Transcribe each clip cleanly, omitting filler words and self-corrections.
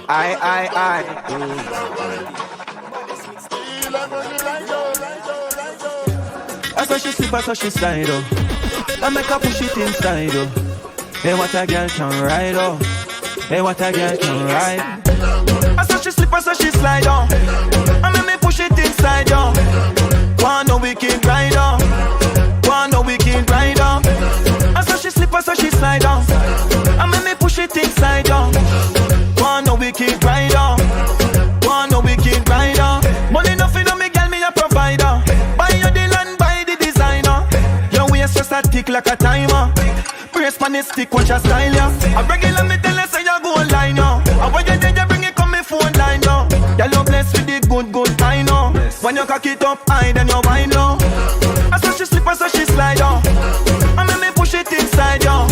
I. I saw she slip, I saw she slide, oh. I make her push it inside, oh. Hey, what a girl can ride, oh. Hey, what a girl can ride. I saw she slip, I saw she slide, oh. I make me push it inside, oh. One no wicked ride, oh. One no wicked ride, oh. I saw she slip, I saw she slide, oh. I make me push it inside, oh. One no wicked ride, oh. One no wicked ride, oh. Money nothing on me, girl, me a provider. Buy your the land, buy the designer. Your waist just a tick like a timer. Brace pan it stick, watch your style, yeah. I regular me tell you say you go online, yo. I want you then you bring it come me phone line, yo. Girl, you blessed with the good time, no. When you cock it up high, then you wind low. I saw she slip, I saw she slide, yo. I make me push it inside, yo.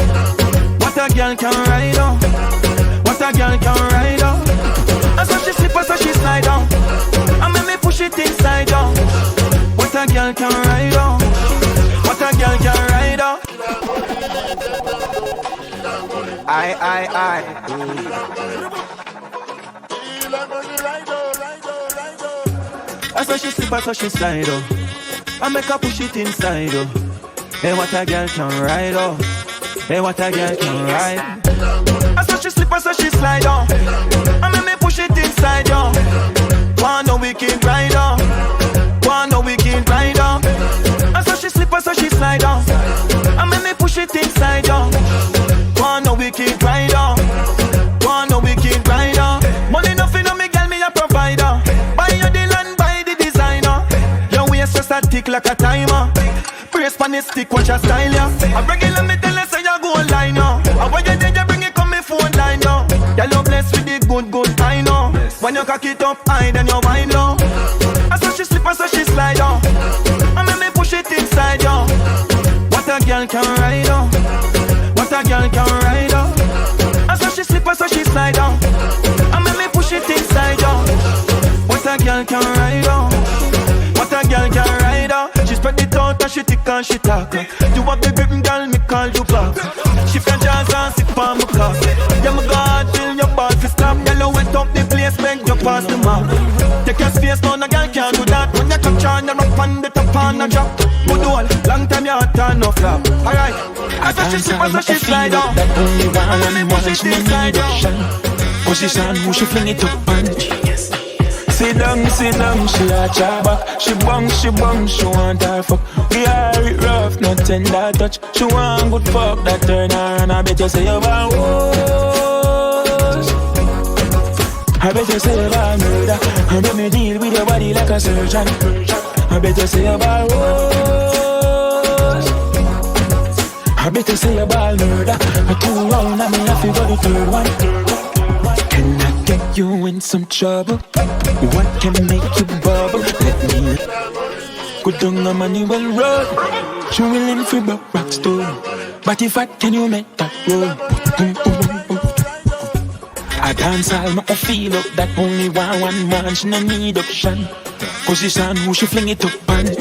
What a girl can ride, yo. What a girl can ride, yo. I saw she slip, I saw she slide, yo. I make me push it inside, yo. What a girl can ride, yo. What a girl can ride, yo. I. I saw she slip, I saw she slide, oh. I make her push it inside, oh. Hey, what a girl can ride, oh. Hey, what a girl can ride. I saw she slip, I saw she slide, oh. I make me push it inside, oh. One no wicked ride, oh. One no wicked ride, oh. I saw she slip, I saw she slide, oh. I make me push it inside, oh. One no wicked ride, oh. One no wicked ride, oh. Money nothing on me, girl, me a provider. Buy your the land, buy the designer. Your waist just a tick like a timer. Brace pan it stick, watch your style, yeah. I regular me tell you say you go online, yo. I want you then you bring it come me phone line, yo. Girl, you blessed with the good time, no. When you cock it up high, then you wind low. I saw she slip, I saw she slide, yo. I make me push it inside, yo. What a girl can ride, yo. What a girl can ride, yo. I saw she slip, I saw she slide, yo. I make me push it inside, yo. What a girl can ride, yo. What a girl can ride, yo. She spread it out and she tick and she talk. You have the grip, girl, me call you back. Shift your jaws and sit for my cock. Yeah, my God, till your ball fi stop. Girl, you went up the place, make you pass the map. Take your space, no, no girl can't do that. When you touch on, you rock on the top and a drop. Good all, long time you hot and no flap. Alright, I saw she slip, I saw she slide down. I let me push it inside down. Position, who she fling it up and sit down, she a chop back. She bang, she want her fuck. We are it rough, no tender touch. She want good fuck, that turn her and I bet you say you want woes. I bet you say you want murder. I bet me deal with your body like a surgeon. I bet you say you want woes. I bet you say you want murder. I 2 round and me have to go the 3rd one. Can I get you in some trouble? What can make you bubble? Let me go down a manual road. She willing for rock stone. But if I can you make that roll? I dance all my feel up that only one man she no need option. Position who she fling it up and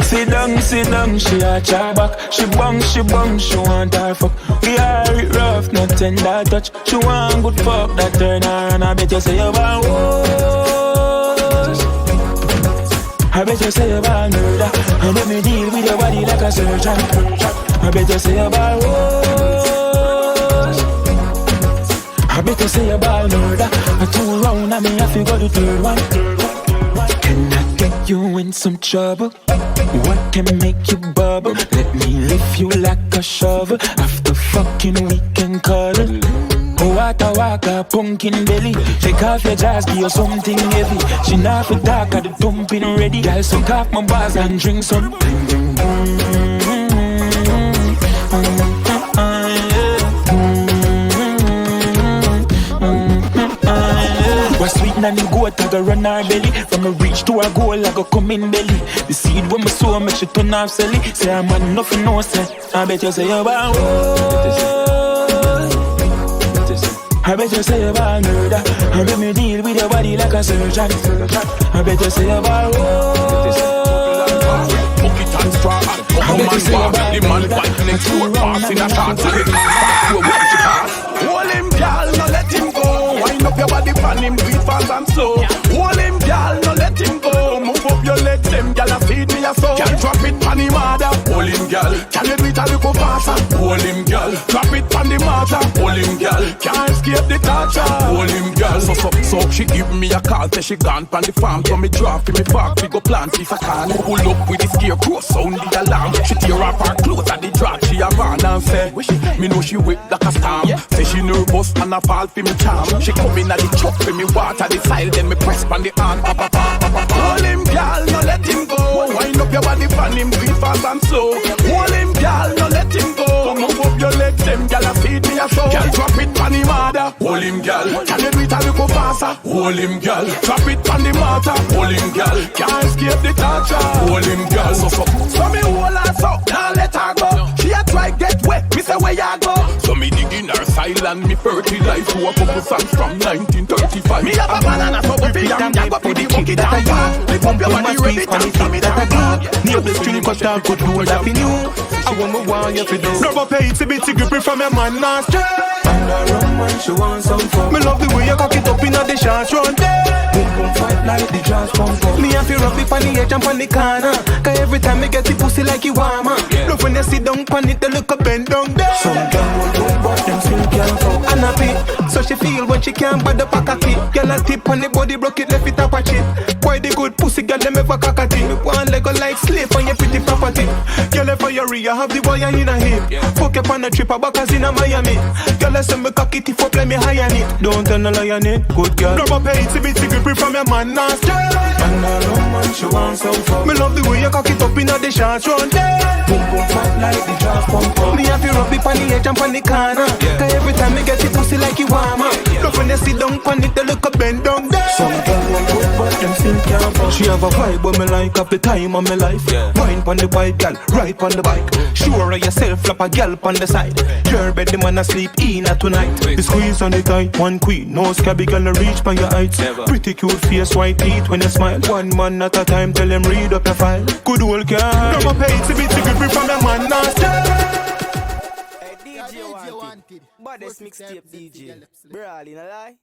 sit down, she a chop back. She bang, she want her fuck. We are it rough, no tender touch. She want good fuck, that turn her and I bet you say you want woes. I bet you say you want murder. I let me deal with your body like a surgeon. I bet you say you want woes. I bet you say you want murder. I 2 round and me have to go the 3rd one. Can I get you in some trouble? What can make you bubble? Let me lift you like a shovel. After fucking we can cuddle. Waka, pumpkin belly. Take off your jaws, give you something heavy. She not for dark, got the dumping ready. Girl, suck off my bars and drink some. Was sweet and the goat, I go run her belly. From a reach to a goal, I go come in belly. The seed when me sow, make she turn off silly. Say I'm man, nothing no say. I bet you say you want woes. I bet you say you want murder. I bet me deal with your body like a surgeon. I bet you say you want woes. Bucket and straw and come and walk. The man fight next door, pass in a shot. Hold him him, do it fast and slow. Hold him, girl, no let him go. Move up your legs, them girl, feed me a soul. Girl, drop it on the mother. Hold him, girl, can you do it a little faster? Hold him, girl, drop it on the mother. Hold him, girl, can't escape the torture. Hold him, girl, so she give me a call, say she gone pan the farm. So me drop in me park, we go plant if I can. Pull up with the scarecrow, sound the alarm. She tear off her clothes at the drop, she a van and say, me know she wet like a storm. Say she nervous and a fall for me charm. She come in at the truck for me water the side, then me press pan the hand. Hold him, girl, no let him go. Wind up your body, fan him, do it fast and slow. Hold him, girl, no let him go. Move up your legs, them girl, feed me a soul. Girl, drop it on the mother. Hold him, girl, can you do it a little faster? Hold him, girl, drop it on the mother. Hold him, girl, can't escape the torture. Hold him, girl, so me hold her so, now let her go. She a try get wet, me say where ya go. So me dig in her silent, me fertilize to a couple songs from 1935. Me have a banana so go fi yam, ya go fi the monkey down far. Lift up your body, ready to slam it down far. Near the string cut down, could do that for you. I want me want you to do. Rubber pay, it's a bit grip from your man last year. And the rum man, she want some fun. Me love the way you cock it up in the short run. Boom boom fight like the jazz pump up. Me have to rub it on the edge and on the corner. Cause every time me get the pussy like you warmer. Love when you sit down on it, they look up and down there. Some girl will do but them still can't fuck. And happy, so she feel when she can't buy the pack of it. Girl a tip on the body, broke it, left it up a chip. Why the good pussy girl them ever cock a thing? One leg go like slave on your pretty property. Girl if I area have the boy in a hip. Fuck up on a trip, a backers in a Miami. Girl I send me cock it if up let me high on it. Don't tell no lie on it, good girl. Grab up a bit grip from your man last year. And the rum man, she want some fun. Me love the way you cock it up in the short run. Boom boom fight like the jazz pump up. Me have to rub it on the edge and on the corner. Cause every time me get the pussy like you warmer. Love when you sit down on it, they look up and down there. Some girl will do but them still can't fuck. She have a vibe but me like up the time of my life. Wine pon the bike, girl, ride pon the bike. Sure of yourself, flap a girl pon the side. Your bed, the man a sleep in at tonight. The squeeze on the tight, one queen, no scabby girl a reach by your heights. Pretty cute face, white teeth when you smile. One man at a time, tell him read up your file. Good old girl, grab a pay, it's a bit grip from your man last year. DJ wanted, but this mixtape DJ, bro, in a lie.